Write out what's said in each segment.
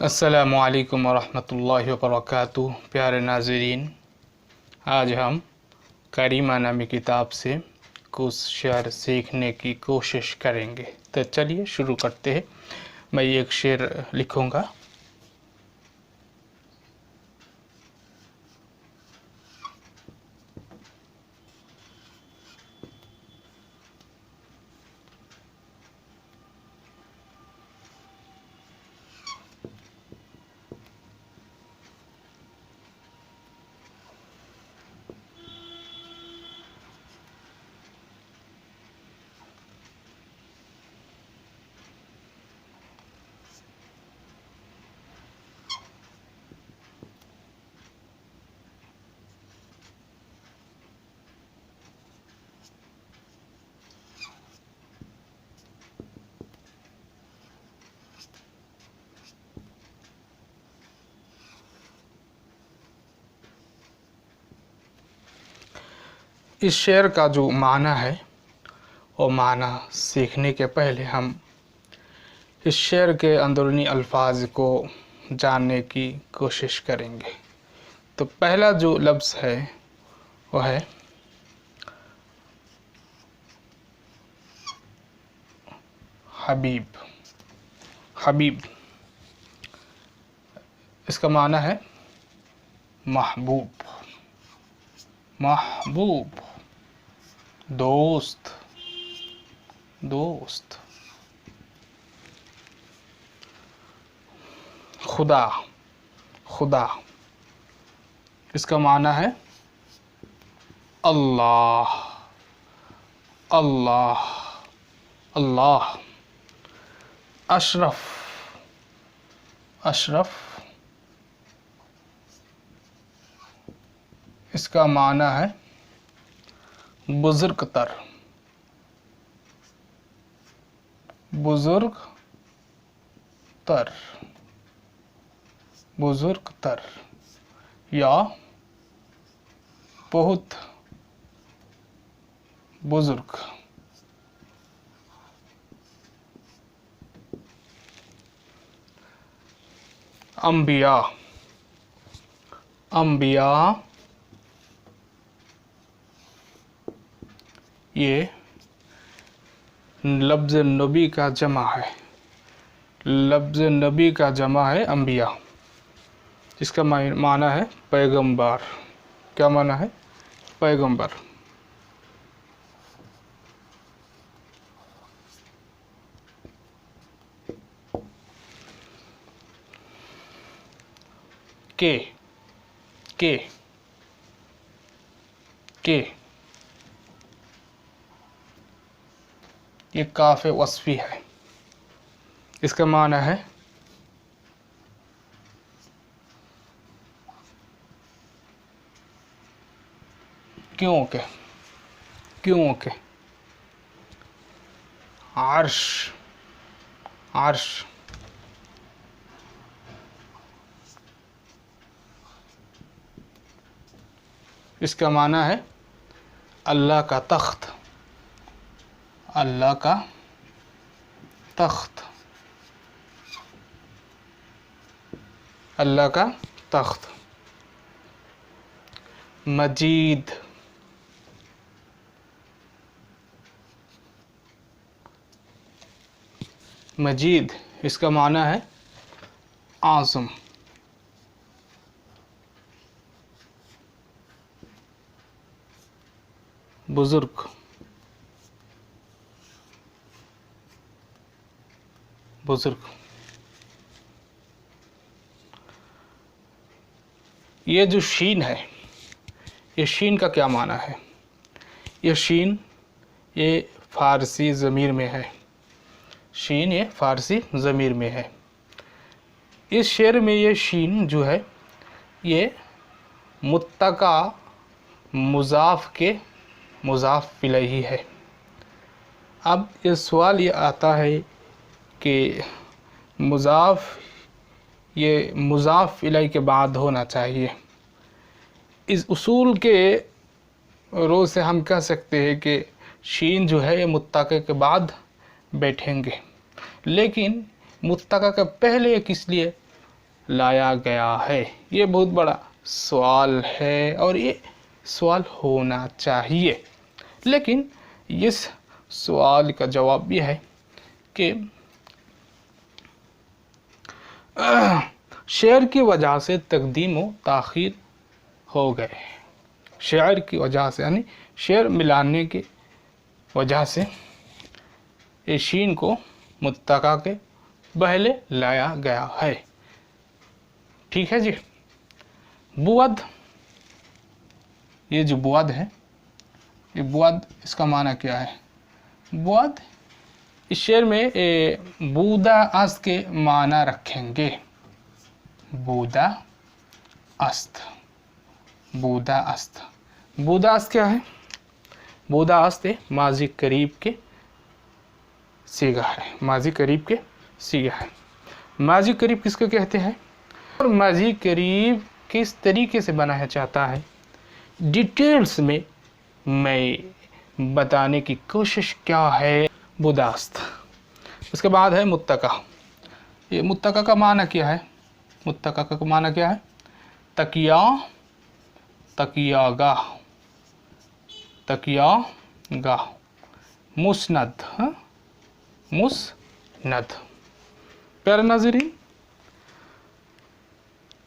अस्सलामु अलैकुम वरहमतुल्लाहि वबरकातुहू। प्यारे नाज़रीन, आज हम करीमा नामी किताब से कुछ शेर सीखने की कोशिश करेंगे। तो चलिए शुरू करते हैं। मैं एक शेर लिखूँगा। इस शेर का जो माना है वो माना सीखने के पहले हम इस शेर के अंदरूनी अल्फाज को जानने की कोशिश करेंगे। तो पहला जो लफ्ज़ है वो है हबीब। हबीब इसका माना है महबूब। महबूब दोस्त। दोस्त। खुदा। खुदा इसका माना है अल्लाह। अल्लाह। अल्लाह। अशरफ। अशरफ इसका माना है बुजुर्ग तर। बुजुर्ग तर। बुजुर्ग तर या बहुत बुजुर्ग। अंबिया। अंबिया ये लफ्ज़ नबी का जमा है। लफ्ज़ नबी का जमा है अंबिया। इसका माना है पैगंबर। क्या माना है? पैगंबर। के के के ये काफ़े वस्फी है। इसका माना है क्योंकि। क्योंकि अर्श। अर्श इसका माना है अल्लाह का तख्त। अल्लाह का तख्त। अल्लाह का तख्त। मजीद। मजीद इसका माना है आज़म। बुजुर्ग। बुजुर्ग ये जो शीन है, ये शीन का क्या माना है? ये शीन ये फ़ारसी ज़मीर में है। शीन ये फ़ारसी ज़मीर में है। इस शेर में ये शीन जो है ये मुत्तका मुज़ाफ़ के मुज़ाफ़ इलैही है। अब ये सवाल ये आता है कि मुज़ाफ़ ये मुज़ाफ़ इलैही के बाद होना चाहिए। इस उसूल के रोज़ से हम कह सकते हैं कि शीन जो है ये मुत्तका के बाद बैठेंगे, लेकिन मुत्तका के पहले किस लिए लाया गया है। ये बहुत बड़ा सवाल है और ये सवाल होना चाहिए, लेकिन इस सवाल का जवाब ये है कि शेर की वजह से तकदीम व ताख़ीर हो गए। शेर की वजह से यानी शेर मिलाने की वजह से ये शीन को मुत्तका के पहले लाया गया है। ठीक है जी। बुअद, ये जो बुअद है, ये बुअद इसका माना क्या है? बुअद इस शेर में बूदा अस्त के माना रखेंगे। बूदा अस्त, बूदा अस्त। बूदा अस्त क्या है? बूदा अस्त माजी करीब के सीगा है। माजी करीब के सीगा है। माजी करीब किसको कहते हैं और माजी करीब किस तरीके से बनाया जाता है, डिटेल्स में मैं बताने की कोशिश क्या है। बुदास्त। उसके बाद है मुत्तका। ये मुत्तका का माना क्या है? मुत्तका का माना क्या है? तकिया, तकियागाह, तकियागाह। मुस्नद, हाँ मुस्नद। प्यारे नाज़रीन,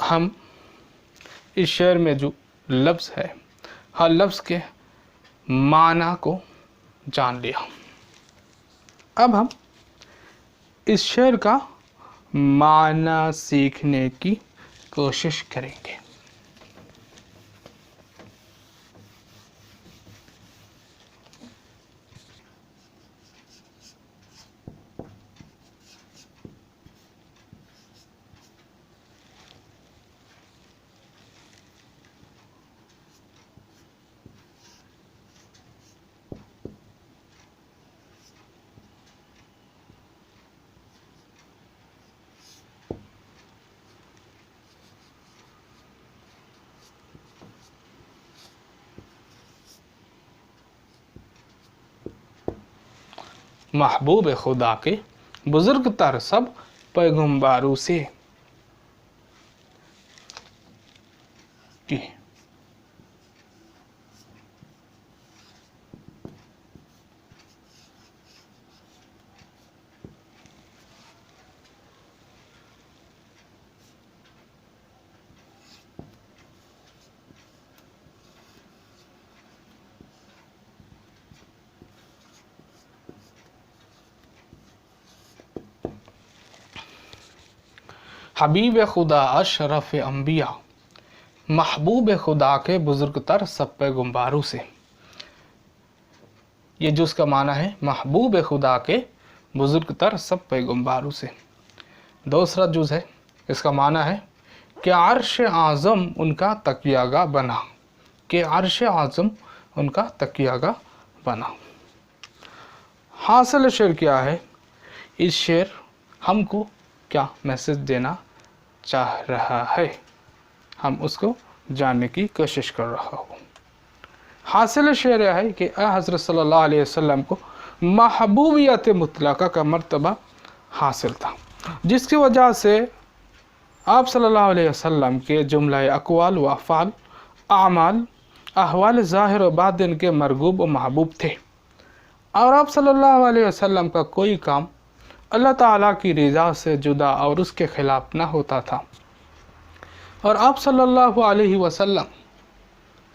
हम इस शेर में जो लफ्ज़ है, हर लफ्ज़ के माना को जान लिया। अब हम इस शेर का माना सीखने की कोशिश करेंगे। महबूब खुदा के बुजुर्ग तर सब पैगम्बरों से। हबीब खुदा अशरफ अम्बिया, महबूब खुदा के बुजुर्ग तर सब पैगम्बरों से। ये जो उसका माना है, महबूब खुदा के बुजुर्ग तर सब पैगम्बरों से। दूसरा जुज़ है, इसका माना है कि अर्श आज़म उनका तकियागा बना, कि अर्श आज़म उनका तकियागा बना। हासिल शेर क्या है? इस शेर हमको क्या मैसेज देना चाह रहा है, हम उसको जानने की कोशिश कर रहा हूँ। हासिल शेर यह है कि हज़रत सल्लल्लाहु अलैहि वसल्लम को महबूबियत मुतलका का मर्तबा हासिल था, जिसकी वजह से आप सल्लल्लाहु अलैहि वसल्लम के जुमला अक़वाल व अफ़आल, आमाल, अहवाल ज़ाहिर व बातिन के मरगूब व महबूब थे। और आप सल्लल्लाहु अलैहि वसल्लम का कोई काम अल्लाह ताला की रज़ा से जुदा और उसके ख़िलाफ़ ना होता था। और आप सल्लल्लाहु अलैहि वसल्लम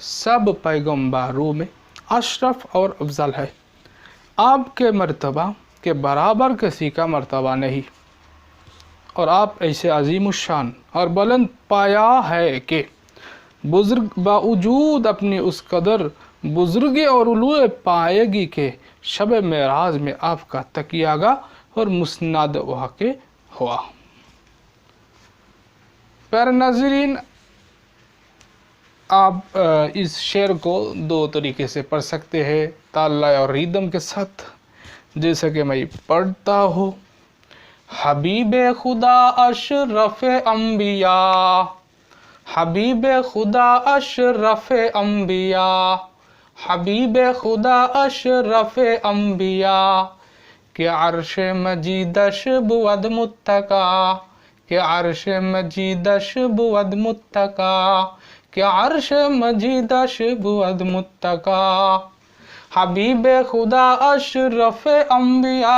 सब पैगम्बरों में अशरफ और अफजल है। आपके मर्तबा के बराबर किसी का मर्तबा नहीं, और आप ऐसे अजीमुशान और बुलंद पाया है कि बुज़ुर्ग बावजूद अपनी उस कदर बुज़ुर्गी और उलूए पाएगी के शब मेराज में आपका तकियागा और मुस्नद वाक़े हुआ। प्यारे नाज़रीन, आप इस शेर को दो तरीके से पढ़ सकते हैं, ताल्ला और रिदम के साथ, जैसे कि मैं पढ़ता हूँ। हबीब खुदा अशरफ अम्बिया, हबीब खुदा अशरफ अम्बिया, हबीब खुदा अशरफ अम्बिया, के अर्श मजीदश बुअद मुत्तका, कि अर्श मजीदश बुअद मुत्तका, कि अर्श मजीदश बुअद मुत्तका, हबीब खुदा अशरफ अंबिया,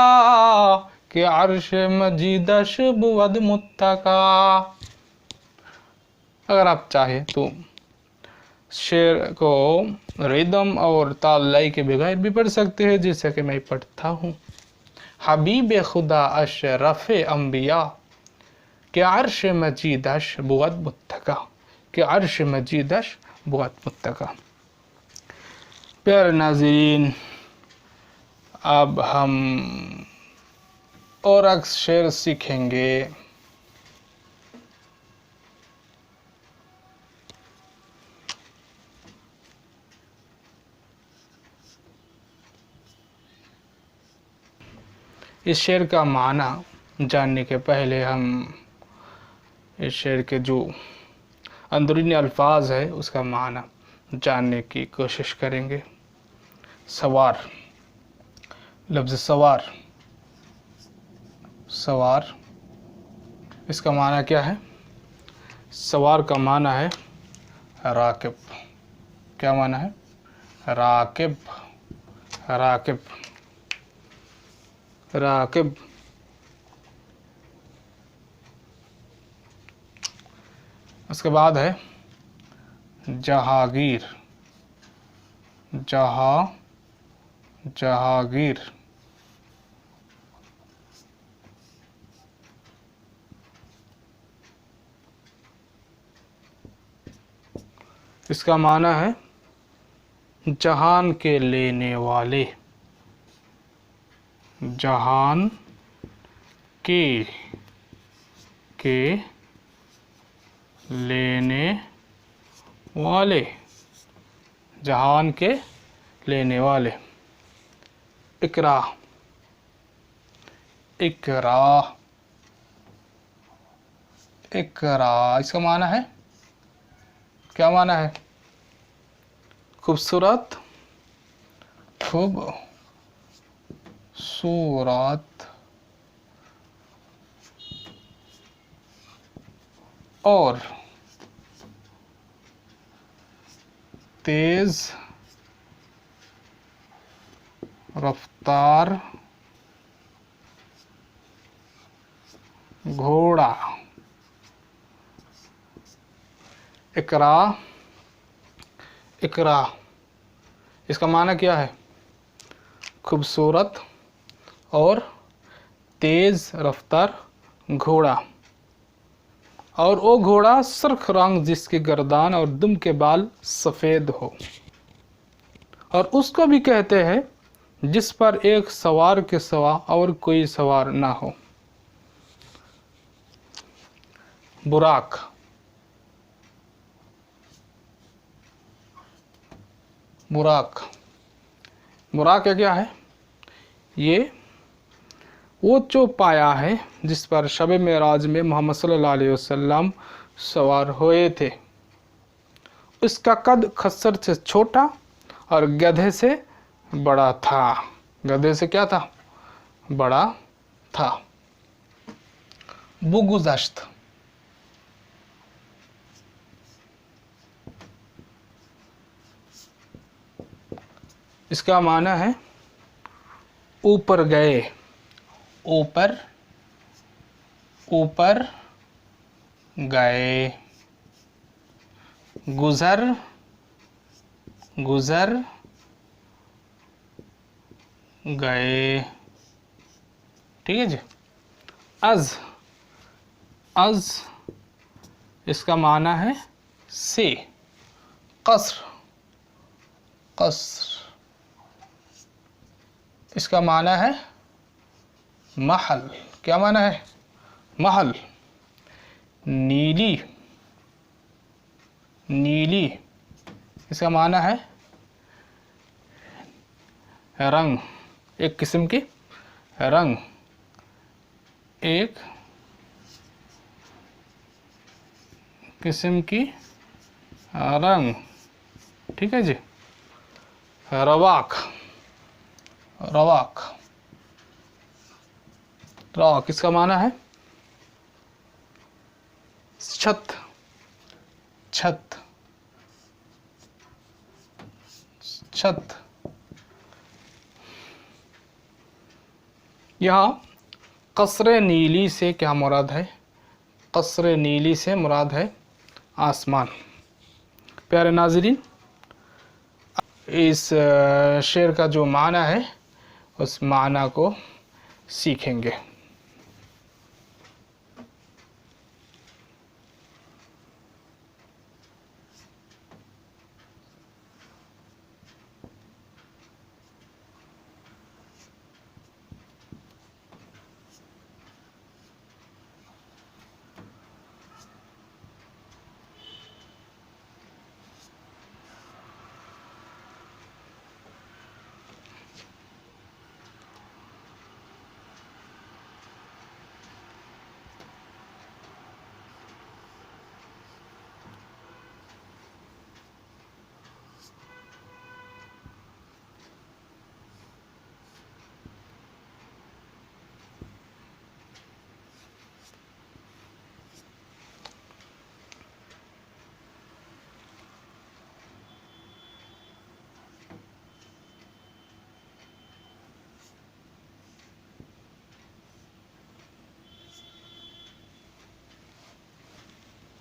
कि अर्श मजीदश बुअद मुत्तका। अगर आप चाहें तो शेर को रिदम और ताल लय के बगैर भी पढ़ सकते हैं, जैसे कि मैं पढ़ता हूँ। हबीब खुदा अशरफ अंबिया, कि अर्श मजीदश बुअद मुत्तका, कि अर्श मजीदश बुअद मुत्तका। प्यारे नाज़रीन, अब हम और अक्स शेर सीखेंगे। इस शेर का माना जानने के पहले हम इस शेर के जो अंदरूनी अल्फाज है उसका माना जानने की कोशिश करेंगे। सवार, लफ्ज़ सवार, सवार इसका माना क्या है? सवार का माना है राकिब। क्या माना है? राकिब, राकिब, राकिब। उसके बाद है जहांगीर, जहांगीर। इसका माना है जहान के लेने वाले, जहान के लेने वाले, जहान के लेने वाले। इकरा, इकरा, इकरा इसका माना है, क्या माना है? खूबसूरत, खूबसूरत और तेज रफ्तार घोड़ा। इकरा, इकरा इसका माना क्या है? खूबसूरत और तेज रफ्तार घोड़ा। और वो घोड़ा सुर्ख रंग जिसके गर्दान और दुम के बाल सफ़ेद हो। और उसको भी कहते हैं जिस पर एक सवार के सिवा और कोई सवार ना हो। बुराक, बुराक, बुराक क्या है? ये वो चौपाया है जिस पर शब मेराज में मोहम्मद सल्लल्लाहु अलैहि वसल्लम सवार हुए थे। उसका कद खच्चर से छोटा और गधे से बड़ा था। गधे से क्या था? बड़ा था। बुगुज़श्त, इसका माना है ऊपर गए, ऊपर, ऊपर गए। गुजर, गुजर गए। ठीक है जी। अज, अज इसका माना है से। कसर, कसर इसका माना है महल। क्या माना है? महल। नीली, नीली इसका माना है रंग, एक किस्म की रंग, एक किस्म की रंग। ठीक है जी। रवाक, रवाक, रवाक इसका माना है छत, छत, छत। यहाँ कसरे नीली से क्या मुराद है? कसरे नीली से मुराद है आसमान। प्यारे नाज़रीन, इस शेर का जो माना है उस माना को सीखेंगे।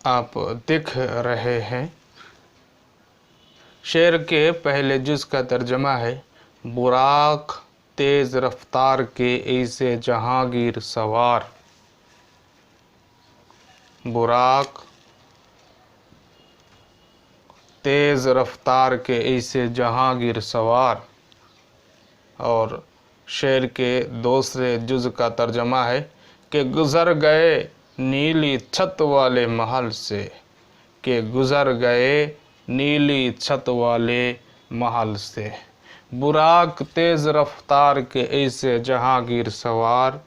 आप देख रहे हैं शेर के पहले जुज़ का तर्जमा है, बुराक तेज़ रफ्तार के ऐसे जहांगीर सवार। बुराक तेज़ रफ्तार के ऐसे जहांगीर सवार। और शेर के दूसरे जुज़ का तर्जमा है कि गुज़र गए नीली छत वाले महल से, कि गुज़र गए नीली छत वाले महल से। बुराक तेज़ रफ्तार के ऐसे जहांगीर सवार,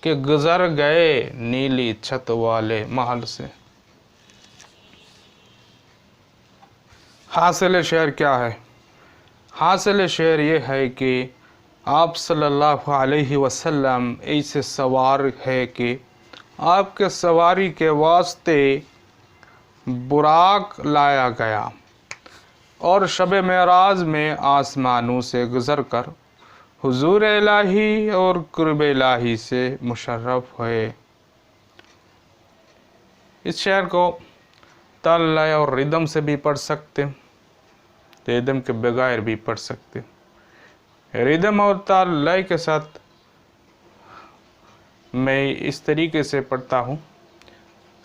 कि गुज़र गए नीली छत वाले महल से। हासिल शेर क्या है? हासिल शेर ये है कि आप सल्लल्लाहु अलैहि वसल्लम ऐसे सवार है कि आपके सवारी के वास्ते बुराक लाया गया और शब मेराज में आसमानों से गुज़र कर हुजूर इलाही और कुर्ब इलाही से मुशर्रफ हुए। इस शेर को ताल लय और रिदम से भी पढ़ सकते, रिदम के बगैर भी पढ़ सकते। रिदम और ताल लय के साथ मैं इस तरीके से पढ़ता हूँ।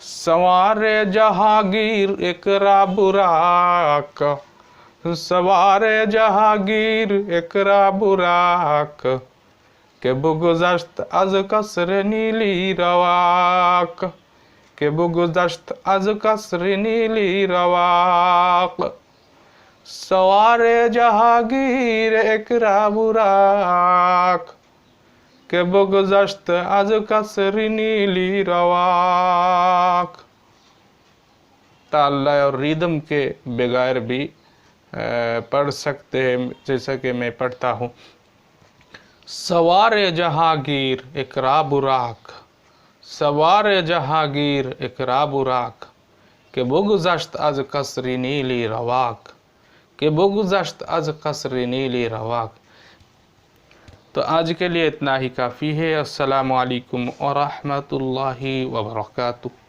सवारे जहांगीर इकरा बुराक, सवारे जहांगीर इकरा बुराक, के बुगुज़श्त अज कसर नीली रवाक, के बुगुज़श्त अज कसर नीली रवाक। सवारे जहांगीर इकरा बुराक, के बुगुज़श्त अज कसर नीली रवाक। ताल लय और रिदम के बगैर भी पढ़ सकते हैं, जैसा कि मैं पढ़ता हूँ। सवारे जहांगीर इकरा बुराक, सवारे जहांगीर इकरा बुराक, के बुगुज़श्त अज कसर नीली रवाक, के बुगुज़श्त अज कसर नीली रवाक। तो आज के लिए इतना ही काफ़ी है। अस्सलामु अलैकुम व रहमतुल्लाहि व बरकातुहू।